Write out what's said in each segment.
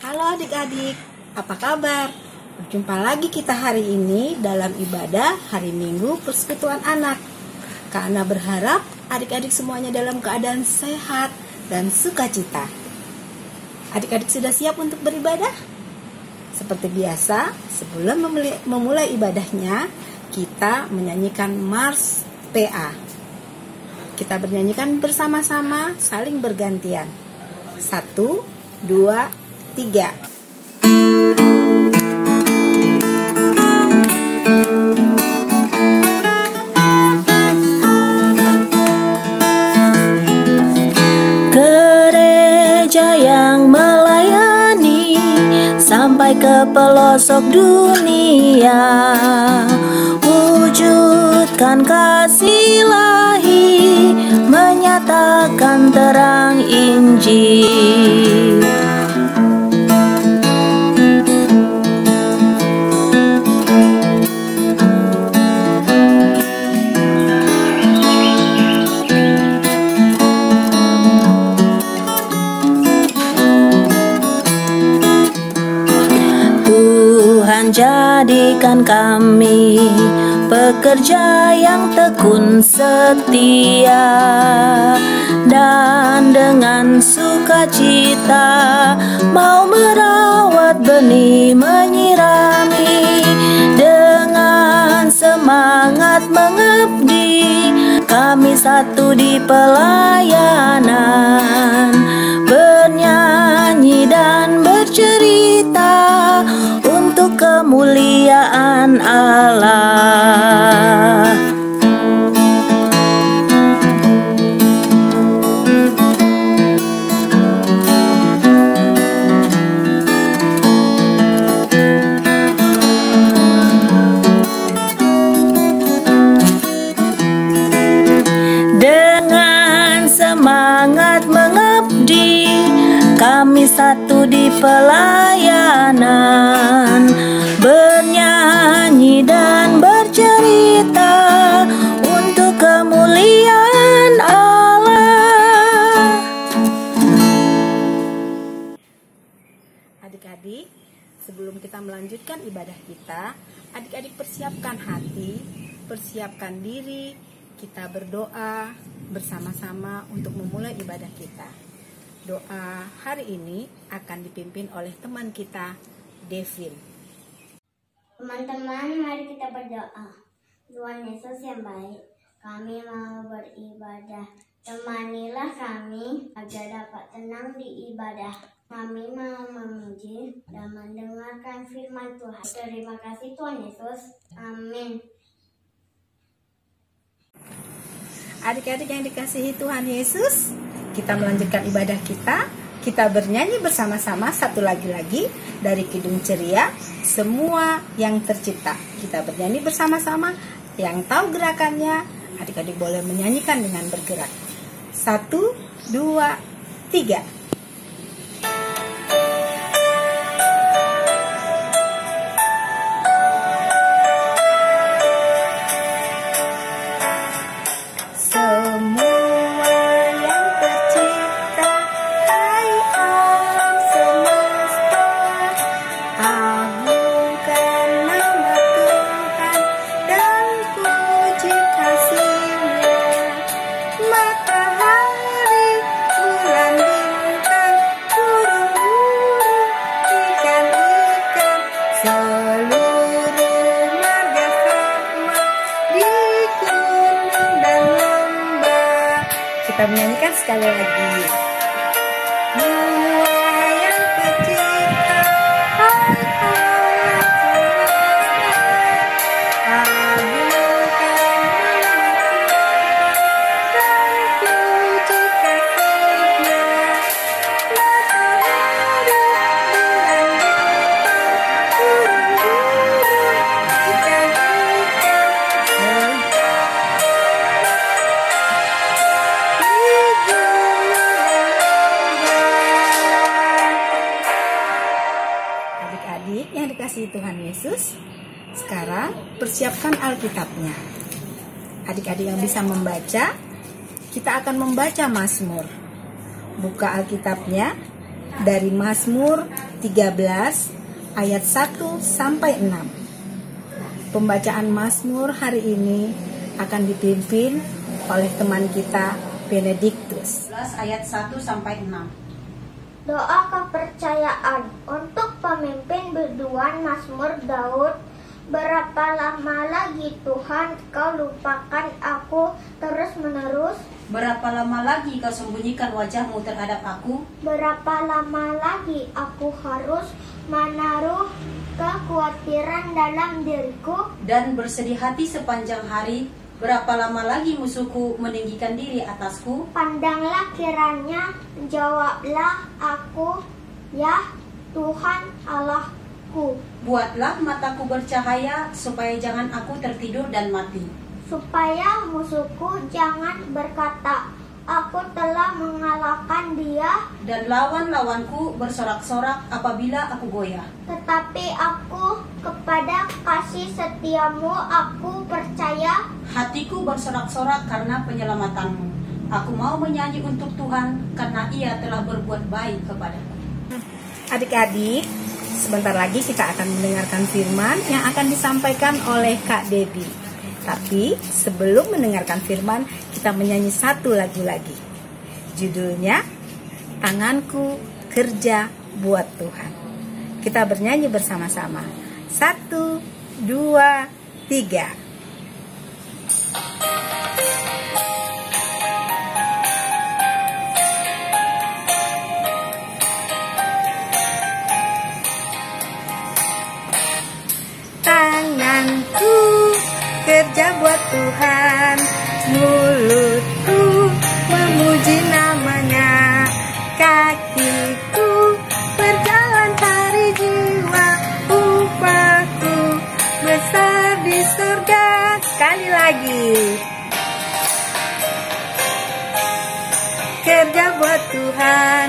Halo adik-adik, apa kabar? Berjumpa lagi kita hari ini dalam ibadah hari Minggu Persekutuan Anak. Kak Ana berharap adik-adik semuanya dalam keadaan sehat dan sukacita. Adik-adik sudah siap untuk beribadah? Seperti biasa, sebelum memulai ibadahnya, kita menyanyikan Mars PA. Kita bernyanyikan bersama-sama, saling bergantian. 1, 2, 3. Gereja yang melayani sampai ke pelosok dunia, wujudkan kasih ilahi, menyatakan terang Injil. Tuhan jadikan kami pekerja yang tekun setia, dan dengan sukacita mau merawat benih, menyirami, dengan semangat mengabdi. Kami satu di pelayanan, bernyanyi dan bercerita untuk kemuliaan Allah. Dengan semangat mengabdi, kami satu di pelayanan, bernyanyi dan bercerita untuk kemuliaan Allah. Adik-adik, sebelum kita melanjutkan ibadah kita, adik-adik persiapkan hati, persiapkan diri, kita berdoa bersama-sama untuk memulai ibadah kita. Doa hari ini akan dipimpin oleh teman kita, Devin. Teman-teman, mari kita berdoa. Tuhan Yesus yang baik, kami mau beribadah. Temanilah kami agar dapat tenang di ibadah. Kami mau memuji dan mendengarkan firman Tuhan. Terima kasih Tuhan Yesus. Amin. Adik-adik yang dikasihi Tuhan Yesus, kita melanjutkan ibadah kita. Kita bernyanyi bersama-sama satu lagi dari Kidung Ceria, Semua yang Tercipta. Kita bernyanyi bersama-sama. Yang tahu gerakannya, adik-adik boleh menyanyikan dengan bergerak. 1, 2, 3. Kita menyanyikan sekali lagi. Semua yang tercipta, hai yang dikasihi Tuhan Yesus, sekarang persiapkan Alkitabnya. Adik-adik yang bisa membaca, kita akan membaca Mazmur. Buka Alkitabnya dari Mazmur 13 ayat 1 sampai 6. Pembacaan Mazmur hari ini akan dipimpin oleh teman kita Benediktus. 11 ayat 1 sampai 6. Doa kepercayaan untuk pemimpin biduan Mazmur Daud. Berapa lama lagi Tuhan kau lupakan aku terus-menerus? Berapa lama lagi kau sembunyikan wajahmu terhadap aku? Berapa lama lagi aku harus menaruh kekhawatiran dalam diriku? Dan bersedih hati sepanjang hari? Berapa lama lagi musuhku meninggikan diri atasku? Pandanglah kiranya, jawablah aku, ya Tuhan Allahku. Buatlah mataku bercahaya supaya jangan aku tertidur dan mati. Supaya musuhku jangan berkata, aku telah mengalahkan dia. Dan lawan-lawanku bersorak-sorak apabila aku goyah. Tetapi aku kepada kasih setiamu aku percaya. Hatiku bersorak-sorak karena penyelamatanmu. Aku mau menyanyi untuk Tuhan karena Ia telah berbuat baik kepadaku. Adik-adik, sebentar lagi kita akan mendengarkan firman yang akan disampaikan oleh Kak Debbie. Tapi sebelum mendengarkan firman, kita menyanyi satu lagu lagi. Judulnya, Tanganku Kerja Buat Tuhan. Kita bernyanyi bersama-sama. 1, 2, 3. Tanganku kerja buat Tuhan, mulutku memuji namanya, kakiku berjalan cari jiwa, upahku besar di surga. Sekali lagi, kerja buat Tuhan,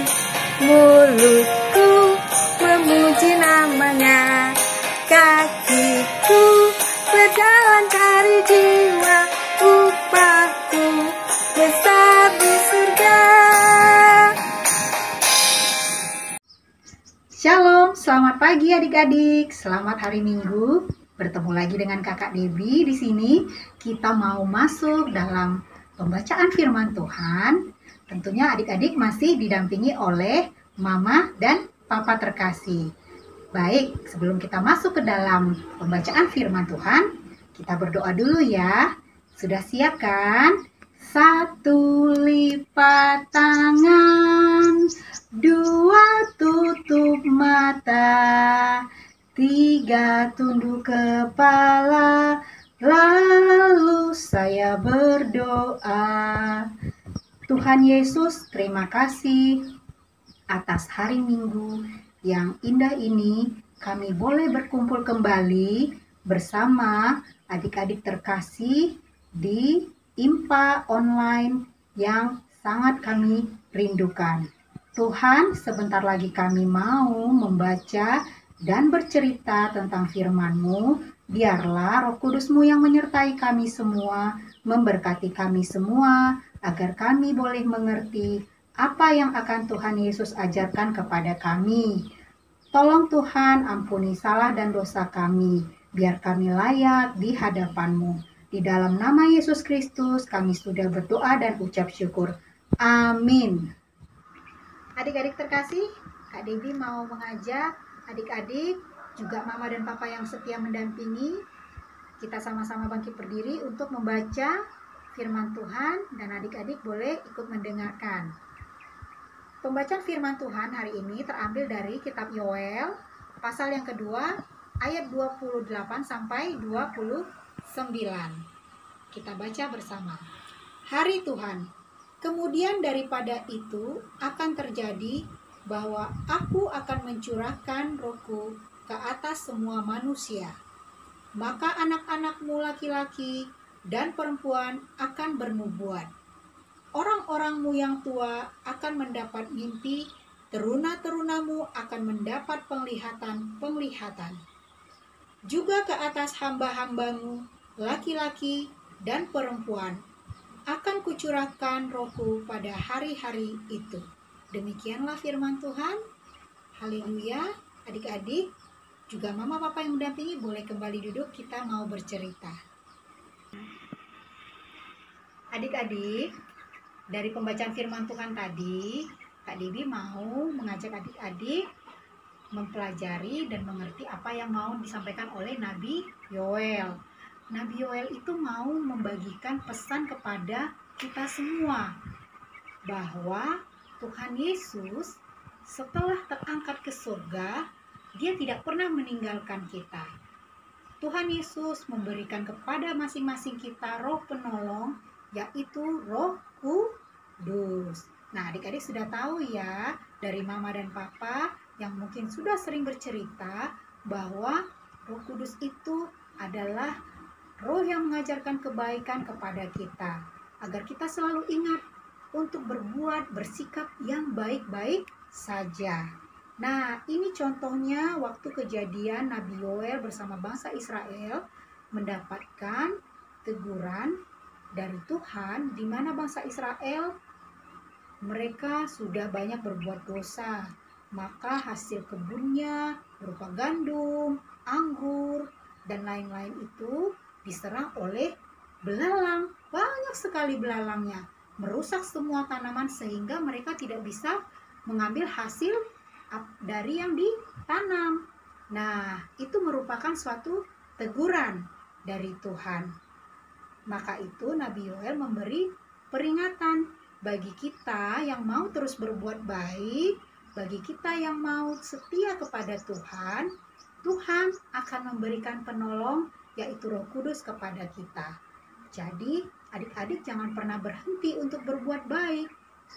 mulutku memuji namanya, kakiku berjalan cari jiwa, upahku besar di surga. Shalom, selamat pagi adik-adik. Selamat hari Minggu. Bertemu lagi dengan Kakak Debbie di sini. Kita mau masuk dalam pembacaan firman Tuhan. Tentunya adik-adik masih didampingi oleh Mama dan Papa terkasih. Baik, sebelum kita masuk ke dalam pembacaan firman Tuhan, kita berdoa dulu ya. Sudah siap kan? 1 lipat tangan, 2 tutup mata, 3 tunduk kepala, lalu saya berdoa. Tuhan Yesus, terima kasih atas hari Minggu yang indah ini. Kami boleh berkumpul kembali bersama adik-adik terkasih di IMPA online yang sangat kami rindukan. Tuhan, sebentar lagi kami mau membaca dan bercerita tentang firman-Mu. Biarlah Roh Kudus-Mu yang menyertai kami semua, memberkati kami semua, agar kami boleh mengerti apa yang akan Tuhan Yesus ajarkan kepada kami. Tolong Tuhan, ampuni salah dan dosa kami, biar kami layak di hadapan-Mu. Di dalam nama Yesus Kristus kami sudah berdoa dan ucap syukur. Amin. Adik-adik terkasih, Kak Debbie mau mengajak adik-adik, juga Mama dan Papa yang setia mendampingi, kita sama-sama bangkit berdiri untuk membaca firman Tuhan, dan adik-adik boleh ikut mendengarkan. Pembacaan firman Tuhan hari ini terambil dari kitab Yoel, pasal yang kedua, ayat 28 sampai 29. Kita baca bersama. Hari Tuhan, kemudian daripada itu akan terjadi bahwa aku akan mencurahkan rohku ke atas semua manusia. Maka anak-anakmu laki-laki dan perempuan akan bernubuat. Orang-orangmu yang tua akan mendapat mimpi, teruna-terunamu akan mendapat penglihatan-penglihatan. Juga ke atas hamba-hambamu, laki-laki dan perempuan, akan kucurahkan rohku pada hari-hari itu. Demikianlah firman Tuhan. Haleluya. Adik-adik, juga mama papa yang mendampingi boleh kembali duduk, kita mau bercerita. Adik-adik, dari pembacaan firman Tuhan tadi, Kak Debbie mau mengajak adik-adik mempelajari dan mengerti apa yang mau disampaikan oleh Nabi Yoel. Nabi Yoel itu mau membagikan pesan kepada kita semua bahwa Tuhan Yesus setelah terangkat ke surga, Dia tidak pernah meninggalkan kita. Tuhan Yesus memberikan kepada masing-masing kita roh penolong, yaitu Roh Kudus. Nah, adik-adik sudah tahu ya dari mama dan papa yang mungkin sudah sering bercerita bahwa Roh Kudus itu adalah roh yang mengajarkan kebaikan kepada kita, agar kita selalu ingat untuk berbuat, bersikap yang baik-baik saja. Nah, ini contohnya waktu kejadian Nabi Yoel bersama bangsa Israel mendapatkan teguran dari Tuhan, di mana bangsa Israel mereka sudah banyak berbuat dosa, maka hasil kebunnya berupa gandum, anggur, dan lain-lain itu diserang oleh belalang. Banyak sekali belalangnya, merusak semua tanaman sehingga mereka tidak bisa mengambil hasil dari yang ditanam. Nah, itu merupakan suatu teguran dari Tuhan. Maka itu Nabi Yoel memberi peringatan bagi kita yang mau terus berbuat baik, bagi kita yang mau setia kepada Tuhan, Tuhan akan memberikan penolong, yaitu Roh Kudus kepada kita. Jadi, adik-adik jangan pernah berhenti untuk berbuat baik,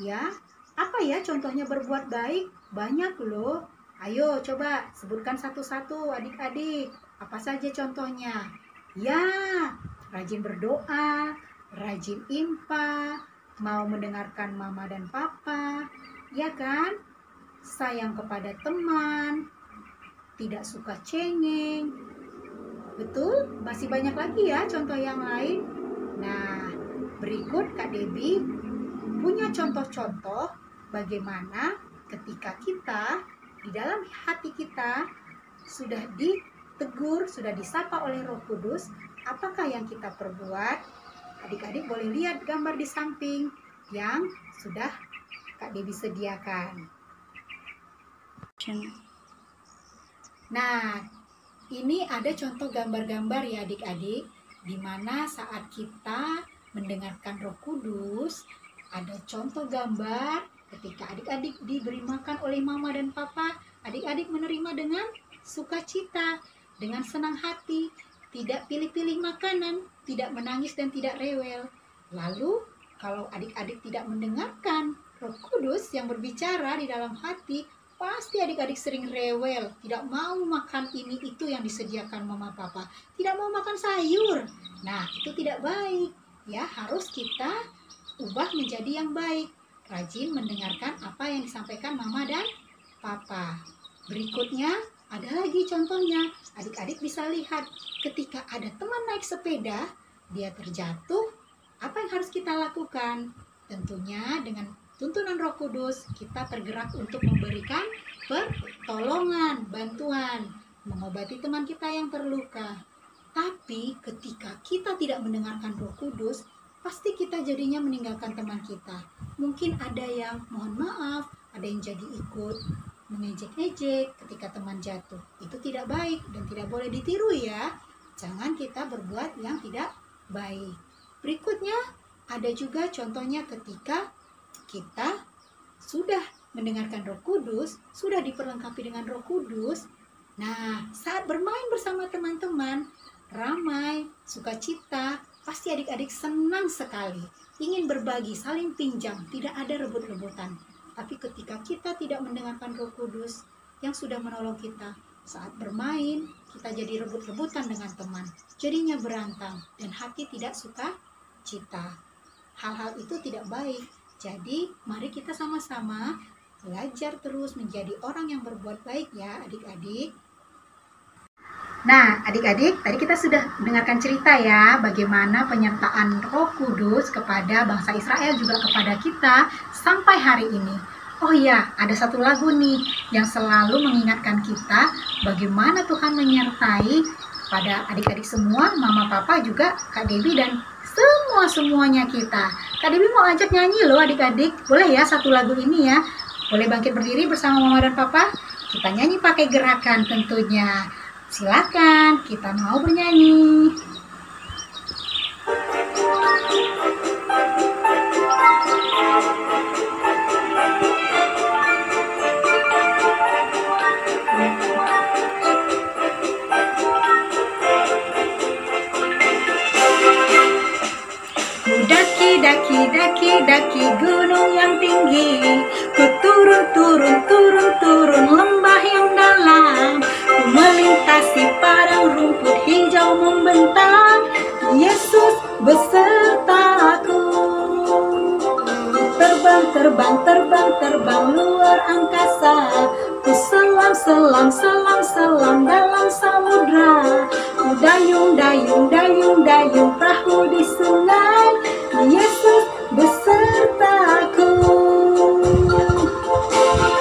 ya. Apa ya contohnya berbuat baik? Banyak loh. Ayo coba sebutkan satu-satu adik-adik. Apa saja contohnya? Ya, rajin berdoa, rajin impa, mau mendengarkan mama dan papa, ya kan? Sayang kepada teman, tidak suka cengeng. Betul? Masih banyak lagi ya contoh yang lain. Nah, berikut Kak Debbie punya contoh-contoh bagaimana ketika kita di dalam hati kita sudah ditegur, sudah disapa oleh Roh Kudus, apakah yang kita perbuat? Adik-adik boleh lihat gambar di samping yang sudah Kak Debbie sediakan. Nah, ini ada contoh gambar-gambar ya adik-adik, di mana saat kita mendengarkan Roh Kudus, ada contoh gambar ketika adik-adik diberi makan oleh mama dan papa, adik-adik menerima dengan sukacita, dengan senang hati, tidak pilih-pilih makanan, tidak menangis dan tidak rewel. Lalu, kalau adik-adik tidak mendengarkan Roh Kudus yang berbicara di dalam hati, pasti adik-adik sering rewel, tidak mau makan ini itu yang disediakan mama papa, tidak mau makan sayur. Nah, itu tidak baik. Ya, harus kita ubah menjadi yang baik. Rajin mendengarkan apa yang disampaikan mama dan papa. Berikutnya, ada lagi contohnya. Adik-adik bisa lihat ketika ada teman naik sepeda, dia terjatuh, apa yang harus kita lakukan? Tentunya dengan tuntunan Roh Kudus, kita tergerak untuk memberikan pertolongan, bantuan, mengobati teman kita yang terluka. Tapi ketika kita tidak mendengarkan Roh Kudus, pasti kita jadinya meninggalkan teman kita. Mungkin ada yang mohon maaf, ada yang jadi ikut mengejek-ejek ketika teman jatuh. Itu tidak baik dan tidak boleh ditiru ya. Jangan kita berbuat yang tidak baik. Berikutnya, ada juga contohnya ketika kita sudah mendengarkan Roh Kudus, sudah diperlengkapi dengan Roh Kudus. Nah, saat bermain bersama teman-teman, ramai, sukacita, pasti adik-adik senang sekali. Ingin berbagi, saling pinjam, tidak ada rebut-rebutan. Tapi ketika kita tidak mendengarkan Roh Kudus yang sudah menolong kita, saat bermain, kita jadi rebut-rebutan dengan teman. Jadinya berantem dan hati tidak suka cita. Hal-hal itu tidak baik. Jadi, mari kita sama-sama belajar terus menjadi orang yang berbuat baik ya adik-adik. Nah, adik-adik, tadi kita sudah mendengarkan cerita ya, bagaimana penyertaan Roh Kudus kepada bangsa Israel juga kepada kita sampai hari ini. Oh iya, ada satu lagu nih yang selalu mengingatkan kita bagaimana Tuhan menyertai pada adik-adik semua, mama papa juga Kak Debbie dan semuanya kita. Kak Debbie mau ajak nyanyi loh adik-adik. Boleh ya satu lagu ini ya. Boleh bangkit berdiri bersama mama dan papa. Kita nyanyi pakai gerakan tentunya. Silakan, kita mau bernyanyi. Daki gunung yang tinggi, ku turun lembah yang dalam, ku melintasi padang rumput hijau membentang, Yesus besertaku. Terbang luar angkasa, ku selam dalam samudra, ku dayung perahu di sungai, Yesus besertaku.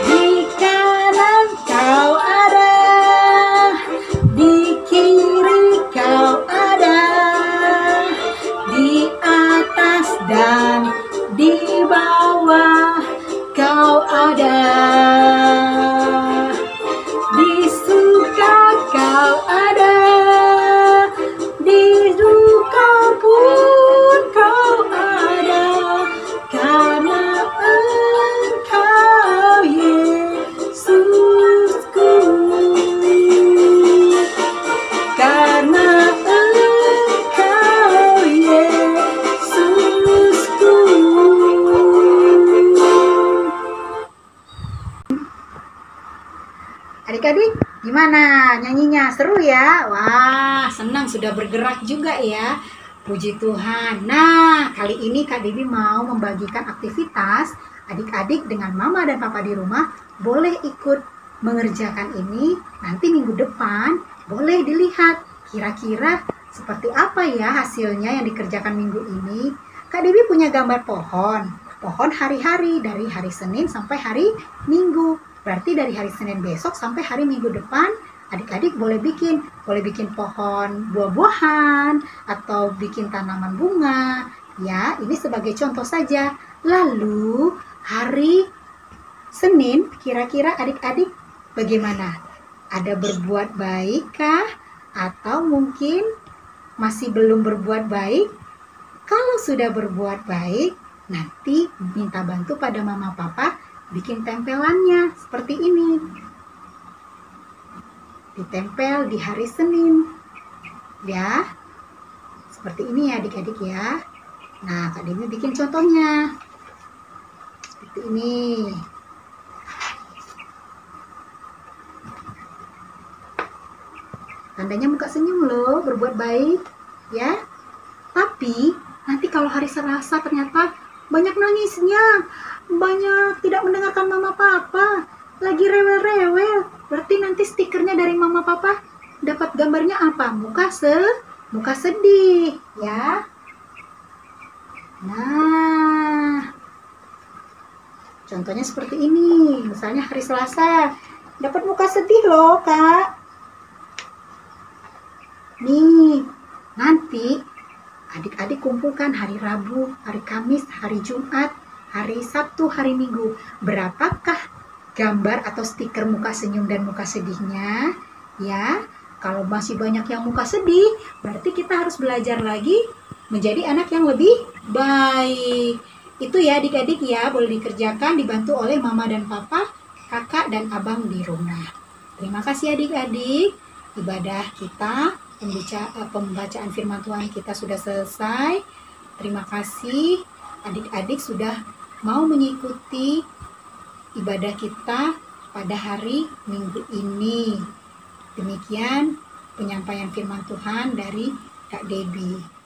Di kanan kau ada, di kiri kau ada, di atas dan di bawah kau ada, di suka kau ada, di duka pun kau ada, karena Engkau Yesusku, karena Engkau Yesusku. Adik-adik, gimana nyanyinya? Seru ya? Wah, senang sudah bergerak juga ya. Puji Tuhan. Nah, kali ini Kak Debbie mau membagikan aktivitas adik-adik dengan mama dan papa di rumah. Boleh ikut mengerjakan ini. Nanti minggu depan boleh dilihat kira-kira seperti apa ya hasilnya yang dikerjakan minggu ini. Kak Debbie punya gambar pohon. Pohon hari-hari dari hari Senin sampai hari Minggu. Berarti dari hari Senin besok sampai hari Minggu depan, adik-adik boleh bikin pohon buah-buahan atau bikin tanaman bunga. Ya, ini sebagai contoh saja. Lalu hari Senin, kira-kira adik-adik bagaimana? Ada berbuat baik kah? Atau mungkin masih belum berbuat baik? Kalau sudah berbuat baik, nanti minta bantu pada mama papa bikin tempelannya seperti ini. Ditempel di hari Senin. Ya. Seperti ini ya adik-adik ya. Nah, Kak Debbie bikin contohnya. Seperti ini. Tandanya muka senyum loh, berbuat baik. Ya. Tapi, nanti kalau hari Selasa ternyata banyak nangisnya, banyak tidak mendengarkan mama papa, lagi rewel-rewel. Berarti nanti stikernya dari mama papa dapat gambarnya apa? Muka sedih, ya. Nah, contohnya seperti ini. Misalnya hari Selasa dapat muka sedih loh, Kak. Nih, nanti adik-adik kumpulkan hari Rabu, hari Kamis, hari Jumat, hari Sabtu, hari Minggu. Berapakah gambar atau stiker muka senyum dan muka sedihnya? Ya, kalau masih banyak yang muka sedih, berarti kita harus belajar lagi menjadi anak yang lebih baik. Itu ya adik-adik ya, boleh dikerjakan, dibantu oleh mama dan papa, kakak dan abang di rumah. Terima kasih adik-adik. Ibadah kita, pembacaan firman Tuhan kita sudah selesai. Terima kasih adik-adik sudah mau mengikuti ibadah kita pada hari Minggu ini. Demikian penyampaian firman Tuhan dari Kak Debbie.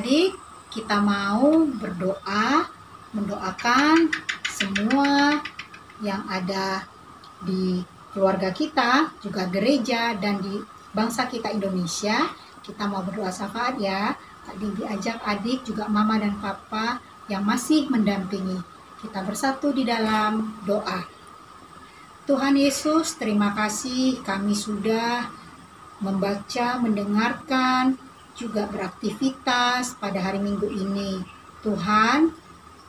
adik-adik, kita mau berdoa, mendoakan semua yang ada di keluarga kita, juga gereja, dan di bangsa kita Indonesia. Kita mau berdoa syafaat ya. Kak Debbie ajak adik, juga mama dan papa yang masih mendampingi. Kita bersatu di dalam doa. Tuhan Yesus, terima kasih kami sudah membaca, mendengarkan, juga beraktivitas pada hari Minggu ini. Tuhan,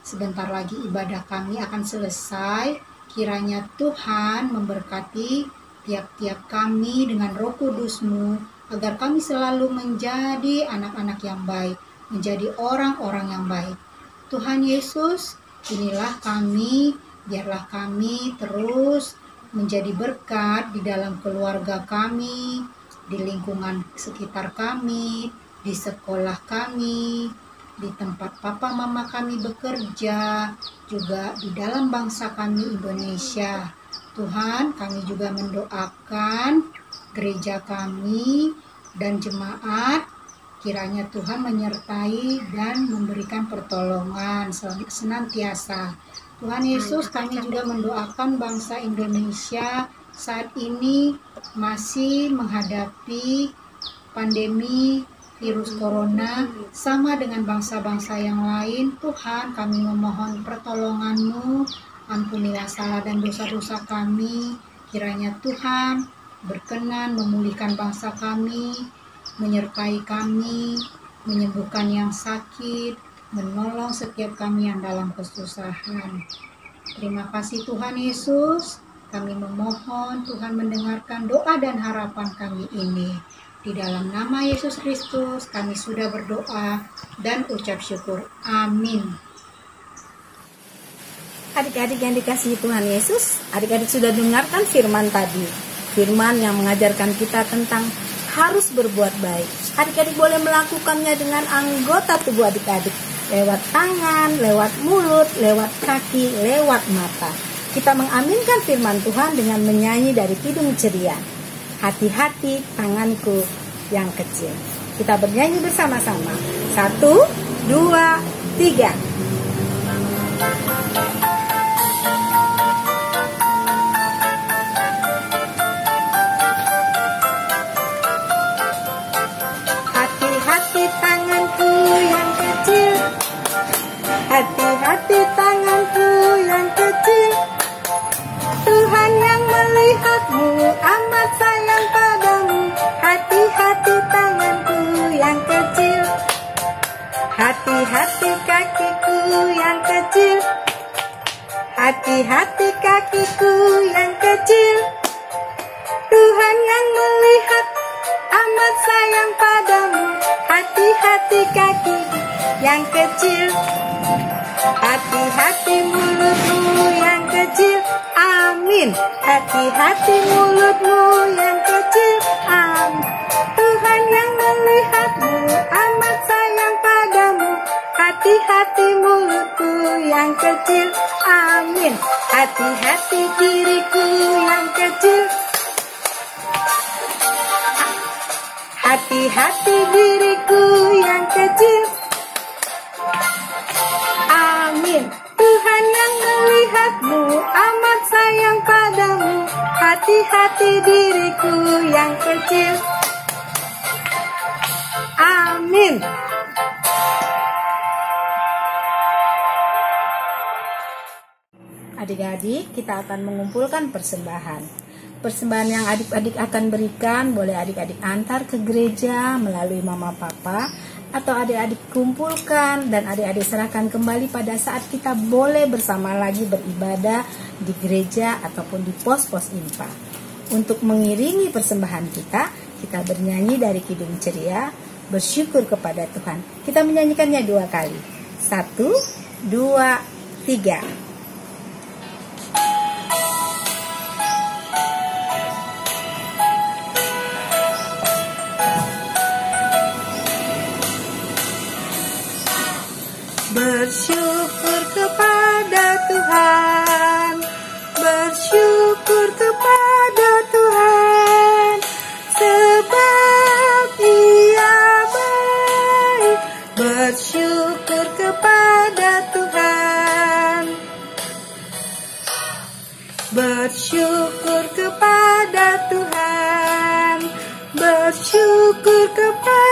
sebentar lagi ibadah kami akan selesai. Kiranya Tuhan memberkati tiap-tiap kami dengan Roh Kudus-Mu, agar kami selalu menjadi anak-anak yang baik, menjadi orang-orang yang baik. Tuhan Yesus, inilah kami, biarlah kami terus menjadi berkat di dalam keluarga kami, di lingkungan sekitar kami, di sekolah kami, di tempat papa mama kami bekerja, juga di dalam bangsa kami Indonesia. Tuhan, kami juga mendoakan gereja kami dan jemaat, kiranya Tuhan menyertai dan memberikan pertolongan senantiasa. Tuhan Yesus, kami juga mendoakan bangsa Indonesia saat ini masih menghadapi pandemi virus corona sama dengan bangsa-bangsa yang lain. Tuhan, kami memohon pertolongan-Mu, ampunilah salah dan dosa-dosa kami. Kiranya Tuhan berkenan memulihkan bangsa kami, menyertai kami, menyembuhkan yang sakit, menolong setiap kami yang dalam kesusahan. Terima kasih Tuhan Yesus. Kami memohon Tuhan mendengarkan doa dan harapan kami ini. Di dalam nama Yesus Kristus kami sudah berdoa dan ucap syukur. Amin. Adik-adik yang dikasihi Tuhan Yesus, adik-adik sudah dengarkan firman tadi. Firman yang mengajarkan kita tentang harus berbuat baik. Adik-adik boleh melakukannya dengan anggota tubuh adik-adik. Lewat tangan, lewat mulut, lewat kaki, lewat mata. Kita mengaminkan firman Tuhan dengan menyanyi dari Kidung Ceria. Hati-hati tanganku yang kecil. Kita bernyanyi bersama-sama. 1, 2, 3. Hati-hati tanganku yang kecil. Hati-hati tanganku yang kecil. Tuhan yang melihatmu amat sayang padamu. Hati-hati tanganku yang kecil. Hati-hati kakiku yang kecil. Hati-hati kakiku yang kecil. Tuhan yang melihat amat sayang padamu. Hati-hati kaki yang kecil. Hati-hati mulutmu yang kecil. Amin. Hati-hati mulutmu yang kecil. Amin. Tuhan yang melihatmu amat sayang padamu. Hati-hati mulutku yang kecil. Amin. Hati-hati diriku yang kecil. Hati-hati diriku yang kecil. Amin. Tuhan yang melihatmu amat sayang padamu. Hati-hati diriku yang kecil. Amin. Adik-adik, kita akan mengumpulkan persembahan. Persembahan yang adik-adik akan berikan boleh adik-adik antar ke gereja melalui mama papa, atau adik-adik kumpulkan dan adik-adik serahkan kembali pada saat kita boleh bersama lagi beribadah di gereja ataupun di pos-pos infak. Untuk mengiringi persembahan kita bernyanyi dari Kidung Ceria, bersyukur kepada Tuhan. Kita menyanyikannya 2 kali. 1, 2, 3. Bersyukur kepada Tuhan, bersyukur kepada Tuhan, sebab Ia baik. bersyukur kepada Tuhan. Bersyukur kepada Tuhan. Bersyukur kepada